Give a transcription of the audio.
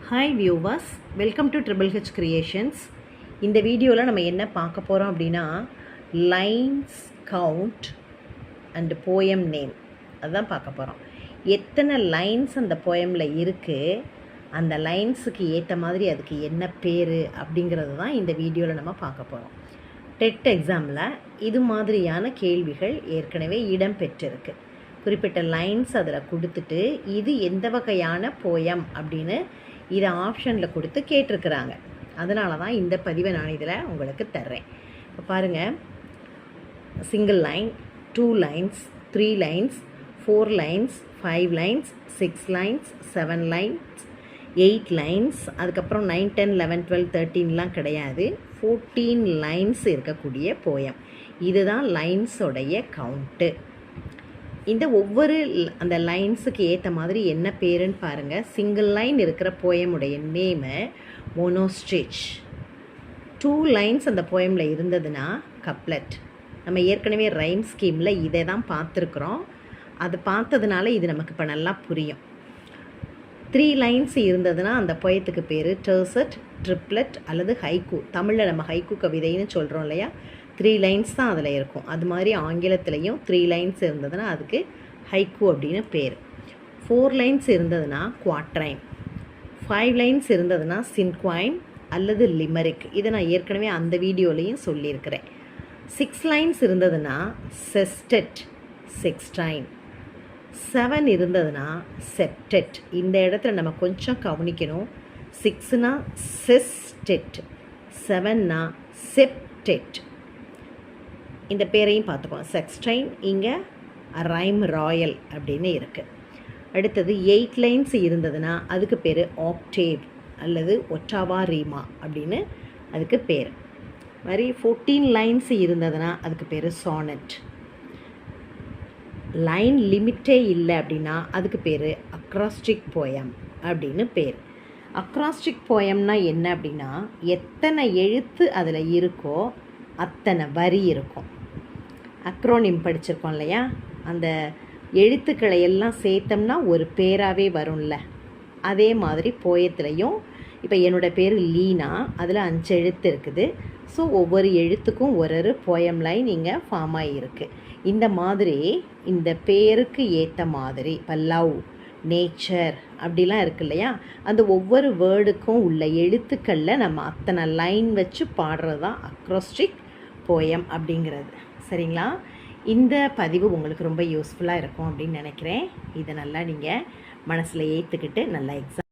Hi viewers, welcome to triple H creations. இந்த வீடியோவில் நம்ம என்ன பார்க்க போகிறோம் அப்படின்னா, lines count and poem name அதுதான் பார்க்க போகிறோம். எத்தனை லைன்ஸ் அந்த போயமில் இருக்குது, அந்த லைன்ஸுக்கு ஏற்ற மாதிரி அதுக்கு என்ன பேர் அப்படிங்கிறது தான் இந்த வீடியோவில் நம்ம பார்க்க போகிறோம். டெட் எக்ஸாமில் இது மாதிரியான கேள்விகள் ஏற்கனவே இடம் பெற்றிருக்கு. குறிப்பிட்ட லைன்ஸ் அதில் கொடுத்துட்டு இது எந்த வகையான போயம் அப்படின்னு இதை ஆப்ஷனில் கொடுத்து கேட்டிருக்கிறாங்க. அதனால தான் இந்த பதிவை நான் இதில் உங்களுக்கு தர்றேன். இப்போ பாருங்கள், single line, 2 lines, 3 lines, 4 lines, 5 lines, 6 lines, 7 lines, 8 lines, அதுக்கப்புறம் 9, 10, 11, 12, 13லாம் கிடையாது, 14 லைன்ஸ் இருக்கக்கூடிய போயம். இதுதான் லைன்ஸோடைய கவுண்ட்டு. இந்த ஒவ்வொரு அந்த லைன்ஸுக்கு ஏற்ற மாதிரி என்ன பேருன்னு பாருங்கள். சிங்கிள் லைன் இருக்கிற போயமுடைய நேமு மோனோஸ்ட்ரிச். 2 லைன்ஸ் அந்த போயமில் இருந்ததுன்னா கப்லெட். நம்ம ஏற்கனவே ரைம் ஸ்கீமில் இதை தான் பார்த்துருக்குறோம். அது பார்த்ததுனால இது நமக்கு இப்போ நல்லா புரியும். 3 லைன்ஸ் இருந்ததுன்னா அந்த போயத்துக்கு பேர் டெர்செட், ட்ரிப்ளெட் அல்லது ஹைக்கூ. தமிழில் நம்ம ஹைக்கூ கவிதைன்னு சொல்கிறோம் இல்லையா, 3 லைன்ஸ் தான் அதில் இருக்கும். அது மாதிரி ஆங்கிலத்திலையும் 3 லைன்ஸ் இருந்ததுன்னா அதுக்கு ஹைக்கூ அப்படின்னு பேர். 4 லைன்ஸ் இருந்ததுன்னா குவாட்ரைன், 5 லைன்ஸ் இருந்ததுன்னா சின்குவைன் அல்லது லிமரிக். இதை நான் ஏற்கனவே அந்த வீடியோலையும் சொல்லியிருக்கிறேன். 6 லைன்ஸ் இருந்ததுன்னா செஸ்டெட், செக்ஸ்டைன். 7 இருந்ததுன்னா செப்டெட். இந்த இடத்துல நம்ம கொஞ்சம் கவனிக்கணும். 6னா செஸ்டெட், 7னா செப்டெட். இந்த பேரையும் பார்த்துப்போம். செக்ஸ்டைன், இங்கே ரைம் ராயல் அப்படின்னு இருக்குது. அடுத்தது 8 லைன்ஸ் இருந்ததுன்னா அதுக்கு பேர் ஆக்டேவ் அல்லது ஒட்டாவா ரீமா அப்படின்னு அதுக்கு பேர். மாதிரி 14 லைன்ஸ் இருந்ததுன்னா அதுக்கு பேர் சானட். லைன் லிமிட்டே இல்லை அப்படின்னா அதுக்கு பேர் அக்ராஸ்டிக் போயம் அப்படின்னு பேர். அக்ராஸ்டிக் போயம்னா என்ன அப்படின்னா, எத்தனை எழுத்து அதில் இருக்கோ அத்தனை வரி இருக்கும். அக்ரோனிம் படிச்சிருக்கோம் இல்லையா, அந்த எழுத்துக்களை எல்லாம் சேர்த்தோம்னா ஒரு பேராகவே வரும்ல, அதே மாதிரி போயத்துலேயும் இப்போ என்னோடய பேர் லீனா, அதில் 5 எழுத்து இருக்குது. ஸோ ஒவ்வொரு எழுத்துக்கும் ஒரு போயம் லைன் இங்கே ஃபார்ம் ஆகியிருக்கு. இந்த மாதிரி இந்த பேருக்கு ஏற்ற மாதிரி இப்போ லவ், நேச்சர் அப்படிலாம் இருக்கு இல்லையா, அந்த ஒவ்வொரு வேர்டுக்கும் உள்ள எழுத்துக்களில் நம்ம அத்தனை லைன் வச்சு பாடுறது தான் அக்ராஸ்டிக் போயம் அப்படிங்கிறது. சரிங்களா? இந்த பதிவு உங்களுக்கு ரொம்ப யூஸ்ஃபுல்லாக இருக்கும் அப்படின்னு நினைக்கிறேன். இதை நல்லா நீங்கள் மனசில் ஏற்றுக்கிட்டு நல்லா எக்ஸாம்